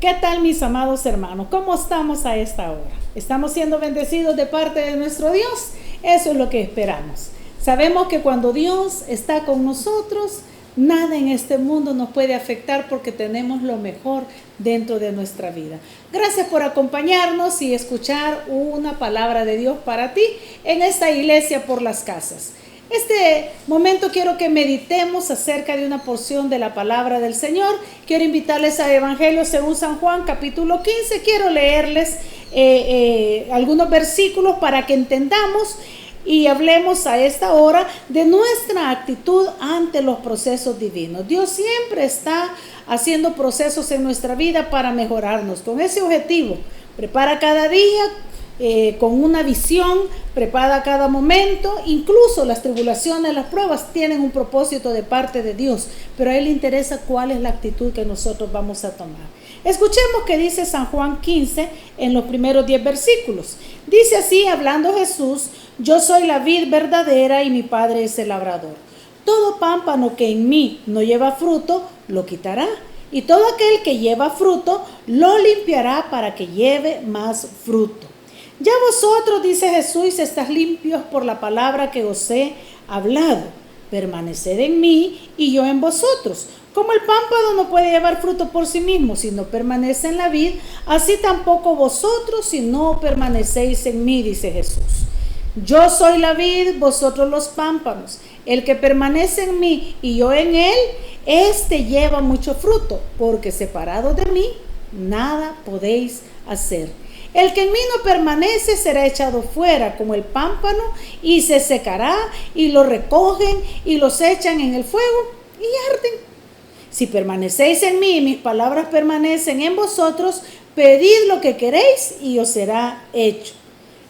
¿Qué tal, mis amados hermanos? ¿Cómo estamos a esta hora? ¿Estamos siendo bendecidos de parte de nuestro Dios? Eso es lo que esperamos. Sabemos que cuando Dios está con nosotros, nada en este mundo nos puede afectar porque tenemos lo mejor dentro de nuestra vida. Gracias por acompañarnos y escuchar una palabra de Dios para ti en esta iglesia por las casas. Este momento quiero que meditemos acerca de una porción de la palabra del Señor. Quiero invitarles al Evangelio según San Juan, capítulo 15. Quiero leerles algunos versículos para que entendamos y hablemos a esta hora de nuestra actitud ante los procesos divinos. Dios siempre está haciendo procesos en nuestra vida para mejorarnos. Con ese objetivo, prepara cada día con una visión, prepara cada momento. Incluso las tribulaciones, las pruebas tienen un propósito de parte de Dios, pero a Él le interesa cuál es la actitud que nosotros vamos a tomar. Escuchemos que dice San Juan 15 en los primeros 10 versículos. Dice así, hablando Jesús: yo soy la vid verdadera y mi Padre es el labrador. Todo pámpano que en mí no lleva fruto, lo quitará, y todo aquel que lleva fruto, lo limpiará para que lleve más fruto. Ya vosotros, dice Jesús, estás limpios por la palabra que os he hablado. Permaneced en mí y yo en vosotros. Como el pámpano no puede llevar fruto por sí mismo si no permanece en la vid, así tampoco vosotros si no permanecéis en mí, dice Jesús. Yo soy la vid, vosotros los pámpanos. El que permanece en mí y yo en él, éste lleva mucho fruto, porque separado de mí, nada podéis hacer. El que en mí no permanece será echado fuera como el pámpano y se secará, y lo recogen y los echan en el fuego y arden. Si permanecéis en mí y mis palabras permanecen en vosotros, pedid lo que queréis y os será hecho.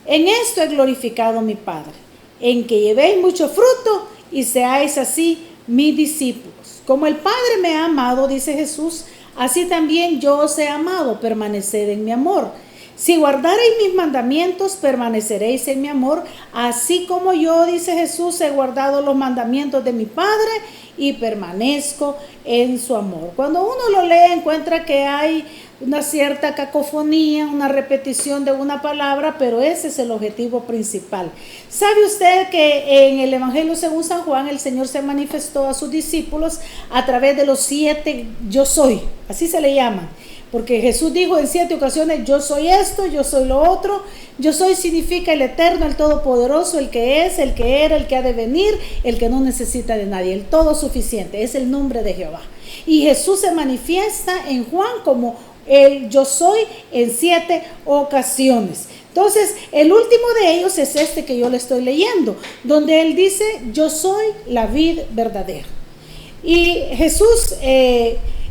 En esto he glorificado a mi Padre, en que llevéis mucho fruto y seáis así mis discípulos. Como el Padre me ha amado, dice Jesús, así también yo os he amado, permaneced en mi amor. Si guardareis mis mandamientos, permaneceréis en mi amor, así como yo, dice Jesús, he guardado los mandamientos de mi Padre y permanezco en su amor. Cuando uno lo lee, encuentra que hay una cierta cacofonía, una repetición de una palabra, pero ese es el objetivo principal. ¿Sabe usted que en el Evangelio según San Juan, el Señor se manifestó a sus discípulos a través de los 7 yo soy? Así se le llaman. Porque Jesús dijo en 7 ocasiones: yo soy esto, yo soy lo otro. Yo soy significa el eterno, el todopoderoso, el que es, el que era, el que ha de venir, el que no necesita de nadie, el todo suficiente. Es el nombre de Jehová. Y Jesús se manifiesta en Juan como el yo soy en 7 ocasiones. Entonces, el último de ellos es este que yo le estoy leyendo, donde él dice: yo soy la vid verdadera. Y Jesús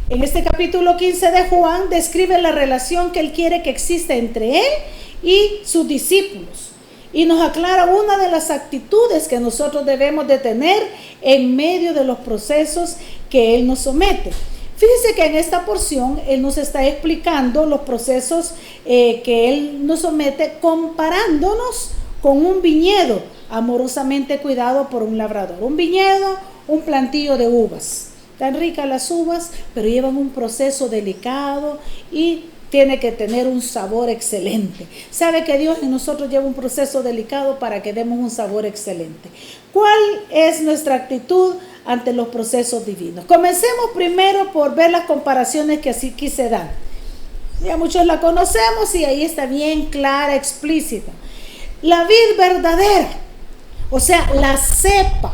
en este capítulo 15 de Juan describe la relación que él quiere que exista entre él y sus discípulos. Y nos aclara una de las actitudes que nosotros debemos de tener en medio de los procesos que él nos somete. Fíjense que en esta porción él nos está explicando los procesos que él nos somete, comparándonos con un viñedo amorosamente cuidado por un labrador. Un viñedo, un plantío de uvas. Tan ricas las uvas, pero llevan un proceso delicado y tiene que tener un sabor excelente. Sabe que Dios en nosotros lleva un proceso delicado para que demos un sabor excelente. ¿Cuál es nuestra actitud ante los procesos divinos? Comencemos primero por ver las comparaciones que aquí se dan. Ya muchos la conocemos y ahí está bien clara, explícita. La vid verdadera, o sea, la cepa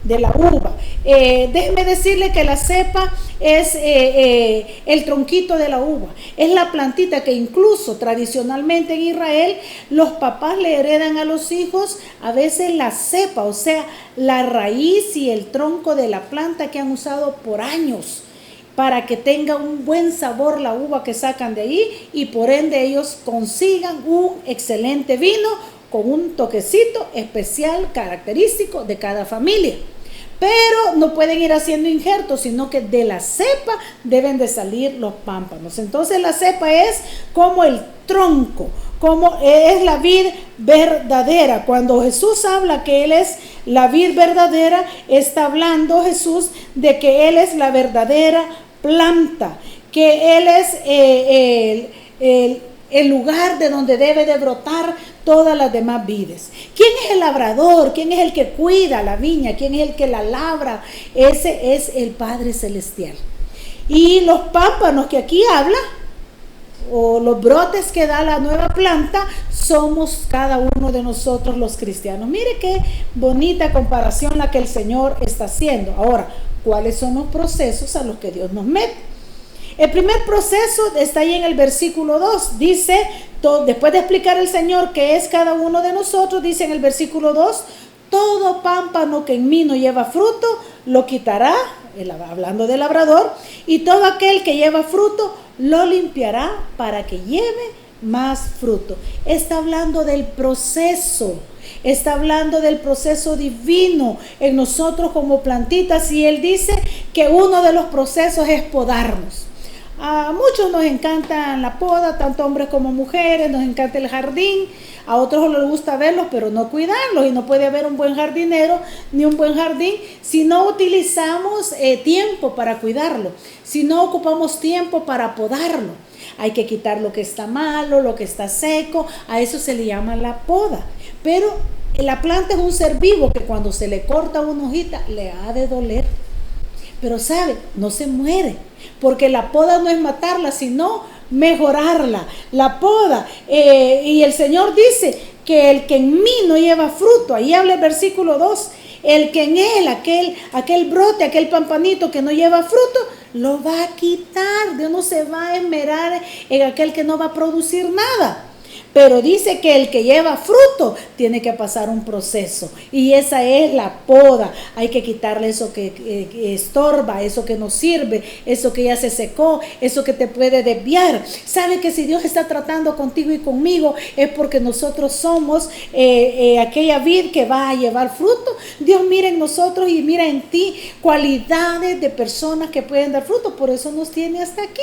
de la uva. Déjeme decirle que la cepa es el tronquito de la uva. Es la plantita que incluso tradicionalmente en Israel los papás le heredan a los hijos a veces la cepa, o sea, la raíz y el tronco de la planta que han usado por años para que tenga un buen sabor la uva que sacan de ahí y por ende ellos consigan un excelente vino con un toquecito especial característico de cada familia. Pero no pueden ir haciendo injertos, sino que de la cepa deben de salir los pámpanos. Entonces la cepa es como el tronco, como es la vid verdadera. Cuando Jesús habla que Él es la vid verdadera, está hablando Jesús de que Él es la verdadera planta, que Él es el lugar de donde debe de brotar todas las demás vides. ¿Quién es el labrador? ¿Quién es el que cuida la viña? ¿Quién es el que la labra? Ese es el Padre Celestial. Y los pámpanos que aquí habla, o los brotes que da la nueva planta, somos cada uno de nosotros los cristianos. Mire qué bonita comparación la que el Señor está haciendo. Ahora, ¿cuáles son los procesos a los que Dios nos mete? El primer proceso está ahí en el versículo 2. Dice, después de explicar el Señor qué es cada uno de nosotros, dice en el versículo 2, todo pámpano que en mí no lleva fruto, lo quitará, hablando del labrador, y todo aquel que lleva fruto, lo limpiará para que lleve más fruto. Está hablando del proceso. Está hablando del proceso divino en nosotros como plantitas, y Él dice que uno de los procesos es podarnos. A muchos nos encanta la poda, tanto hombres como mujeres, nos encanta el jardín. A otros les gusta verlos, pero no cuidarlos, y no puede haber un buen jardinero ni un buen jardín si no utilizamos tiempo para cuidarlo, si no ocupamos tiempo para podarlo. Hay que quitar lo que está malo, lo que está seco, a eso se le llama la poda. Pero la planta es un ser vivo que cuando se le corta una hojita le ha de doler. Pero sabe, no se muere, porque la poda no es matarla, sino mejorarla. La poda, y el Señor dice que el que en mí no lleva fruto, ahí habla el versículo 2, el que en él, aquel brote, aquel pampanito que no lleva fruto, lo va a quitar. Dios no se va a esmerar en aquel que no va a producir nada. Pero dice que el que lleva fruto tiene que pasar un proceso, y esa es la poda. Hay que quitarle eso que estorba, eso que no sirve, eso que ya se secó, eso que te puede desviar. Sabe que si Dios está tratando contigo y conmigo es porque nosotros somos aquella vid que va a llevar fruto. Dios mira en nosotros y mira en ti cualidades de personas que pueden dar fruto. Por eso nos tiene hasta aquí.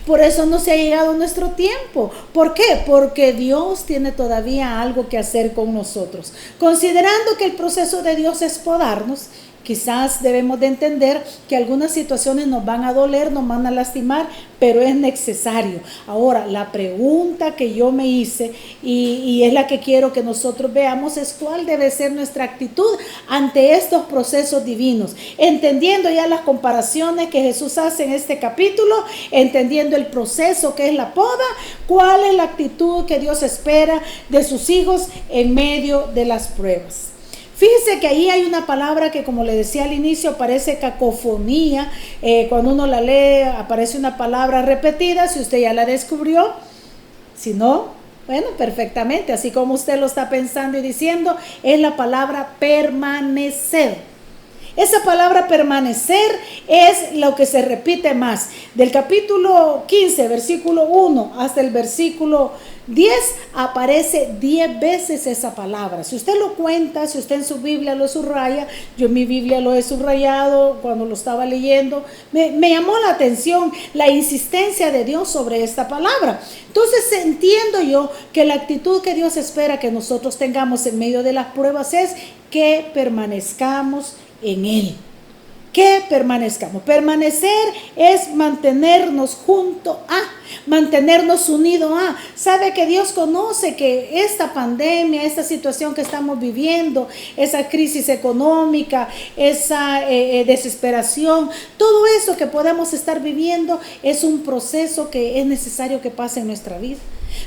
Por eso no se ha llegado nuestro tiempo. ¿Por qué? Porque Dios tiene todavía algo que hacer con nosotros. Considerando que el proceso de Dios es podarnos, quizás debemos de entender que algunas situaciones nos van a doler, nos van a lastimar, pero es necesario. Ahora, la pregunta que yo me hice y es la que quiero que nosotros veamos es cuál debe ser nuestra actitud ante estos procesos divinos. Entendiendo ya las comparaciones que Jesús hace en este capítulo, entendiendo el proceso que es la poda, cuál es la actitud que Dios espera de sus hijos en medio de las pruebas. Fíjese que ahí hay una palabra que, como le decía al inicio, parece cacofonía. Cuando uno la lee aparece una palabra repetida. Si usted ya la descubrió, si no, bueno, perfectamente, así como usted lo está pensando y diciendo, es la palabra permanecer. Esa palabra permanecer es lo que se repite más. Del capítulo 15, versículo 1 hasta el versículo 10 aparece 10 veces esa palabra. Si usted lo cuenta, si usted en su Biblia lo subraya, yo en mi Biblia lo he subrayado cuando lo estaba leyendo, me llamó la atención la insistencia de Dios sobre esta palabra. Entonces entiendo yo que la actitud que Dios espera que nosotros tengamos en medio de las pruebas es que permanezcamos en Él. Que permanezcamos. Permanecer es mantenernos junto a, mantenernos unidos a. Sabe que Dios conoce que esta pandemia, esta situación que estamos viviendo, esa crisis económica, esa desesperación, todo eso que podemos estar viviendo es un proceso que es necesario que pase en nuestra vida.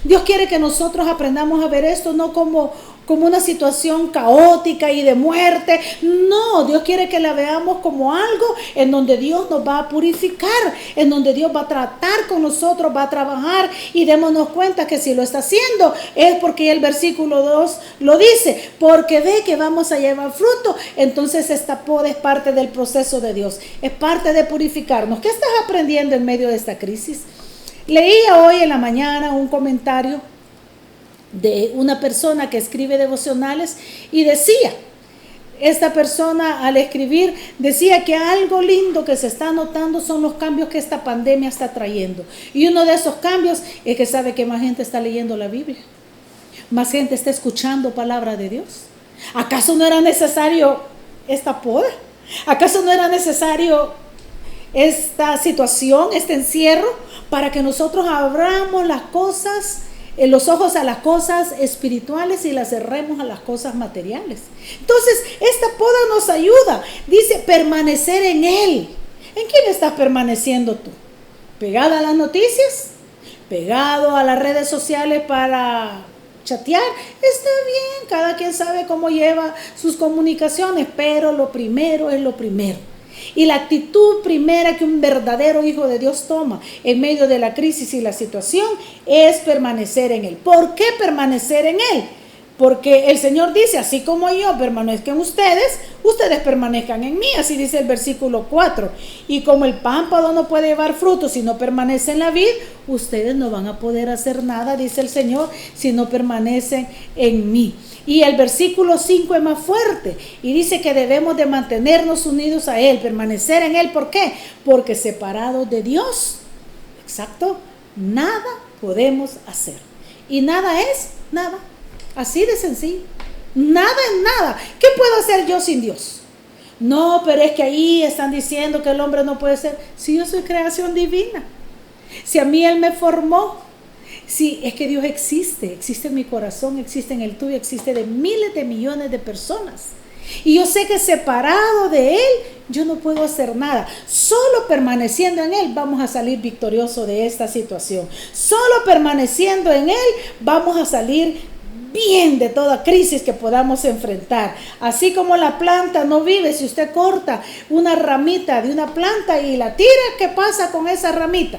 Dios quiere que nosotros aprendamos a ver esto no como una situación caótica y de muerte. No, Dios quiere que la veamos como algo en donde Dios nos va a purificar, en donde Dios va a tratar con nosotros, va a trabajar, y démonos cuenta que si lo está haciendo es porque el versículo 2 lo dice, porque ve que vamos a llevar fruto. Entonces esta poda es parte del proceso de Dios, es parte de purificarnos. ¿Qué estás aprendiendo en medio de esta crisis? Leía hoy en la mañana un comentario de una persona que escribe devocionales y decía, esta persona al escribir decía que algo lindo que se está notando son los cambios que esta pandemia está trayendo. Y uno de esos cambios es que sabe que más gente está leyendo la Biblia, más gente está escuchando palabra de Dios. ¿Acaso no era necesario esta poda? ¿Acaso no era necesario esta situación, este encierro, para que nosotros abramos las cosas, los ojos a las cosas espirituales y las cerremos a las cosas materiales. Entonces, esta poda nos ayuda. Dice, permanecer en Él. ¿En quién estás permaneciendo tú? ¿Pegado a las noticias? ¿Pegado a las redes sociales para chatear? Está bien, cada quien sabe cómo lleva sus comunicaciones, pero lo primero es lo primero. Y la actitud primera que un verdadero hijo de Dios toma en medio de la crisis y la situación es permanecer en Él. ¿Por qué permanecer en Él? Porque el Señor dice, así como yo permanezco en ustedes, ustedes permanezcan en mí. Así dice el versículo 4. Y como el pámpano no puede llevar fruto si no permanece en la vid, ustedes no van a poder hacer nada, dice el Señor, si no permanecen en mí. Y el versículo 5 es más fuerte y dice que debemos de mantenernos unidos a Él, permanecer en Él. ¿Por qué? Porque separados de Dios, exacto, nada podemos hacer. Y nada es nada. Así de sencillo. Nada es nada. ¿Qué puedo hacer yo sin Dios? No, pero es que ahí están diciendo que el hombre no puede ser. Si yo soy creación divina, si a mí Él me formó, si es que Dios existe en mi corazón, existe en el tuyo, existe de miles de millones de personas. Y yo sé que separado de Él, yo no puedo hacer nada. Solo permaneciendo en Él vamos a salir victoriosos de esta situación. Solo permaneciendo en Él vamos a salir bien de toda crisis que podamos enfrentar. Así como la planta no vive, si usted corta una ramita de una planta y la tira, ¿qué pasa con esa ramita?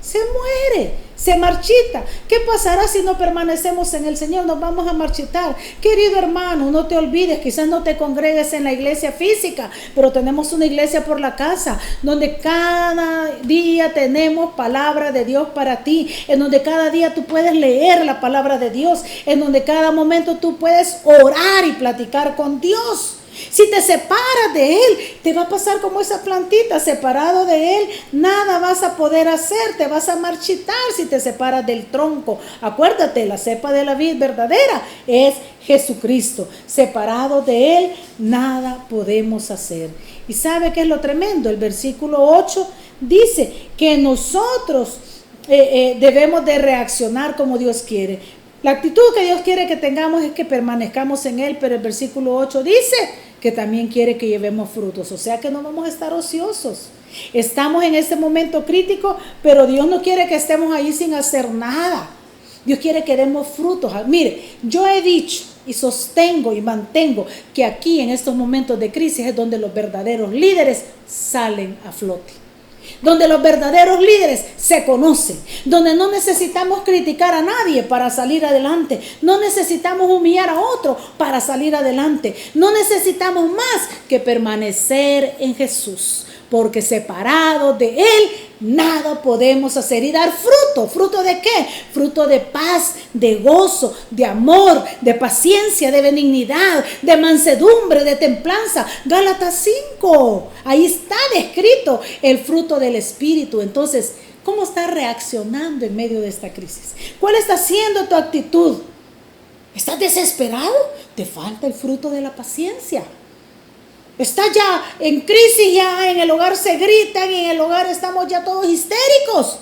Se muere, se marchita. ¿Qué pasará si no permanecemos en el Señor? Nos vamos a marchitar. Querido hermano, no te olvides, quizás no te congregues en la iglesia física, pero tenemos una iglesia por la casa, donde cada día tenemos palabra de Dios para ti, en donde cada día tú puedes leer la palabra de Dios, en donde cada momento tú puedes orar y platicar con Dios. Si te separas de Él, te va a pasar como esa plantita. Separado de Él, nada vas a poder hacer, te vas a marchitar si te separas del tronco. Acuérdate, la cepa de la vid verdadera es Jesucristo. Separado de Él, nada podemos hacer. ¿Y sabe qué es lo tremendo? El versículo 8 dice que nosotros debemos de reaccionar como Dios quiere. La actitud que Dios quiere que tengamos es que permanezcamos en Él, pero el versículo 8 dice que también quiere que llevemos frutos, o sea que no vamos a estar ociosos. Estamos en este momento crítico, pero Dios no quiere que estemos ahí sin hacer nada. Dios quiere que demos frutos. Mire, yo he dicho y sostengo y mantengo que aquí en estos momentos de crisis es donde los verdaderos líderes salen a flote. Donde los verdaderos líderes se conocen, donde no necesitamos criticar a nadie para salir adelante, no necesitamos humillar a otro para salir adelante, no necesitamos más que permanecer en Jesús, porque separados de Él nada podemos hacer y dar fruto. ¿Fruto de qué? Fruto de paz, de gozo, de amor, de paciencia, de benignidad, de mansedumbre, de templanza. Gálatas 5, ahí está descrito el fruto del Espíritu. Entonces, ¿cómo estás reaccionando en medio de esta crisis? ¿Cuál está siendo tu actitud? ¿Estás desesperado? Te falta el fruto de la paciencia. Está ya en crisis, ya en el hogar se gritan y en el hogar estamos ya todos histéricos.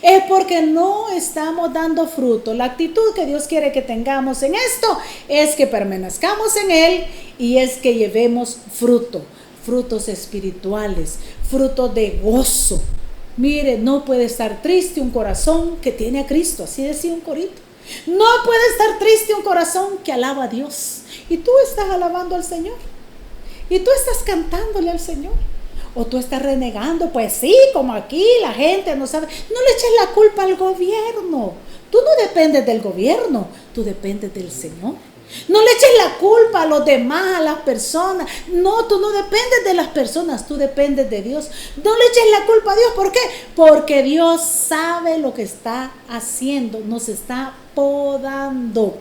Es porque no estamos dando fruto. La actitud que Dios quiere que tengamos en esto es que permanezcamos en Él y es que llevemos fruto, frutos espirituales, frutos de gozo. Mire, no puede estar triste un corazón que tiene a Cristo, así decía un corito. No puede estar triste un corazón que alaba a Dios. Y tú estás alabando al Señor. Y tú estás cantándole al Señor. O tú estás renegando. Pues sí, como aquí la gente no sabe. No le eches la culpa al gobierno. Tú no dependes del gobierno. Tú dependes del Señor. No le eches la culpa a los demás, a las personas. No, tú no dependes de las personas. Tú dependes de Dios. No le eches la culpa a Dios. ¿Por qué? Porque Dios sabe lo que está haciendo. Nos está podando.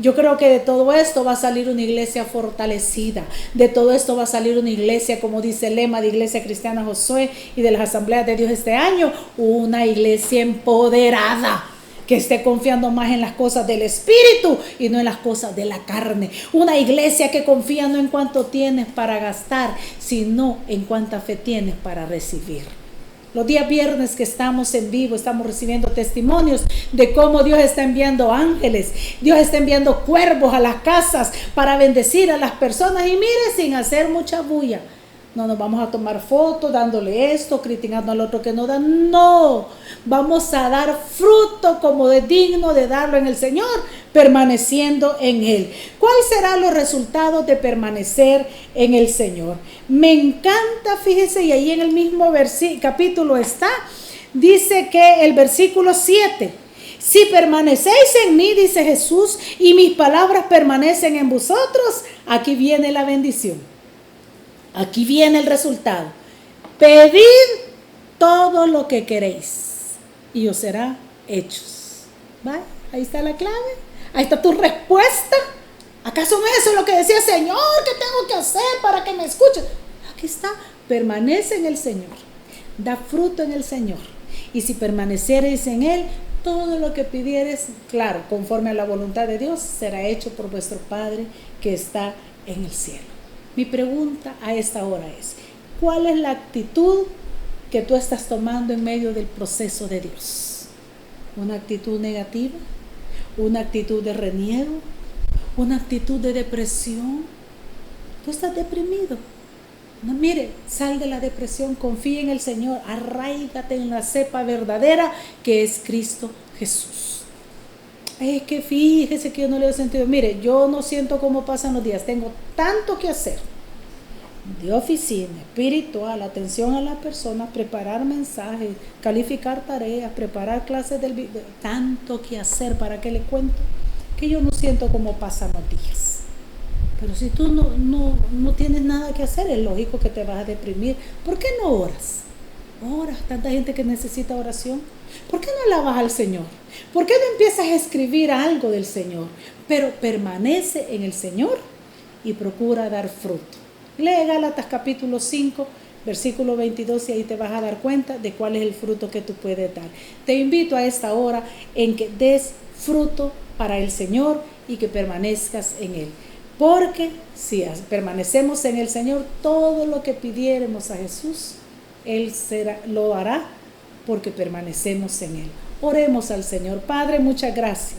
Yo creo que de todo esto va a salir una iglesia fortalecida. De todo esto va a salir una iglesia, como dice el lema de Iglesia Cristiana Josué y de las Asambleas de Dios este año, una iglesia empoderada. que esté confiando más en las cosas del Espíritu y no en las cosas de la carne. Una iglesia que confía no en cuánto tienes para gastar, sino en cuánta fe tienes para recibir. Los días viernes que estamos en vivo, estamos recibiendo testimonios de cómo Dios está enviando ángeles, Dios está enviando cuervos a las casas para bendecir a las personas, y mire, sin hacer mucha bulla. No nos vamos a tomar fotos dándole esto, criticando al otro que no da. No, vamos a dar fruto como de digno de darlo en el Señor, permaneciendo en Él. ¿Cuáles serán los resultados de permanecer en el Señor? Me encanta, fíjese, y ahí en el mismo capítulo está, dice que el versículo 7, si permanecéis en mí, dice Jesús, y mis palabras permanecen en vosotros, aquí viene la bendición. Aquí viene el resultado. Pedid todo lo que queréis y os será hechos. ¿Vale? Ahí está la clave. Ahí está tu respuesta. ¿Acaso no es eso lo que decía Señor? ¿Qué tengo que hacer para que me escuchen? Aquí está. Permanece en el Señor. Da fruto en el Señor. Y si permanecereis en Él, todo lo que pidieres, claro, conforme a la voluntad de Dios, será hecho por vuestro Padre que está en el cielo. Mi pregunta a esta hora es, ¿cuál es la actitud que tú estás tomando en medio del proceso de Dios? ¿Una actitud negativa? ¿Una actitud de reniego? ¿Una actitud de depresión? ¿Tú estás deprimido? No, mire, sal de la depresión, confía en el Señor, arraígate en la cepa verdadera que es Cristo Jesús. Es que fíjese que yo no le he sentido. Mire, yo no siento cómo pasan los días. Tengo tanto que hacer. De oficina, espiritual, atención a la persona, preparar mensajes, calificar tareas, preparar clases del video. Tanto que hacer, ¿para qué le cuento? Que yo no siento cómo pasan los días. Pero si tú no tienes nada que hacer, es lógico que te vas a deprimir. ¿Por qué no oras? Oras, tanta gente que necesita oración. ¿Por qué no alabas al Señor? ¿Por qué no empiezas a escribir algo del Señor? Pero permanece en el Señor y procura dar fruto. Lee Gálatas capítulo 5, versículo 22 y ahí te vas a dar cuenta de cuál es el fruto que tú puedes dar. Te invito a esta hora en que des fruto para el Señor y que permanezcas en Él. Porque si permanecemos en el Señor, todo lo que pidiéramos a Jesús, Él lo hará porque permanecemos en Él. Oremos al Señor. Padre, muchas gracias.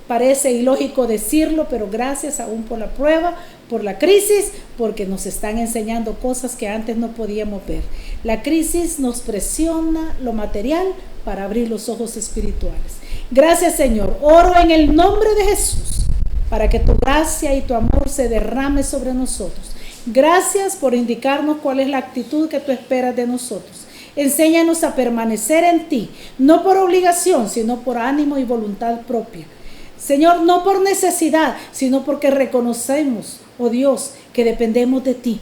Parece ilógico decirlo, pero gracias aún por la prueba, por la crisis, porque nos están enseñando cosas que antes no podíamos ver. La crisis nos presiona lo material para abrir los ojos espirituales. Gracias, Señor. Oro en el nombre de Jesús para que tu gracia y tu amor se derrame sobre nosotros. Gracias por indicarnos cuál es la actitud que tú esperas de nosotros. Enséñanos a permanecer en ti, no por obligación, sino por ánimo y voluntad propia. Señor, no por necesidad, sino porque reconocemos, oh Dios, que dependemos de ti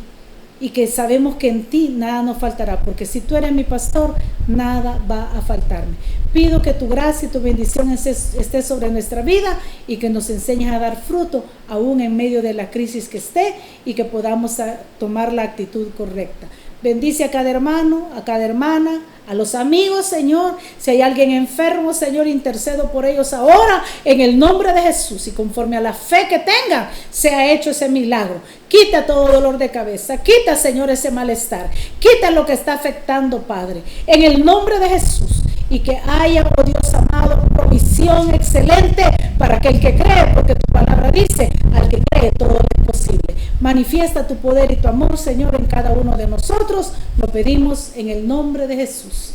y que sabemos que en ti nada nos faltará, porque si tú eres mi pastor, nada va a faltarme. Pido que tu gracia y tu bendición esté sobre nuestra vida y que nos enseñes a dar fruto aún en medio de la crisis que esté y que podamos tomar la actitud correcta. Bendice a cada hermano, a cada hermana, a los amigos, Señor. Si hay alguien enfermo, Señor, intercedo por ellos ahora en el nombre de Jesús. Y conforme a la fe que tengan, sea hecho ese milagro. Quita todo dolor de cabeza. Quita, Señor, ese malestar. Quita lo que está afectando, Padre. En el nombre de Jesús. Y que haya, oh Dios amado, provisión excelente para aquel que cree, porque tu palabra dice, al que cree todo es posible. Manifiesta tu poder y tu amor, Señor, en cada uno de nosotros. Lo pedimos en el nombre de Jesús.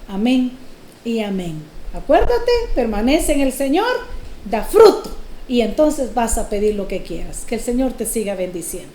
Amén y amén. Acuérdate, permanece en el Señor, da fruto y entonces vas a pedir lo que quieras. Que el Señor te siga bendiciendo.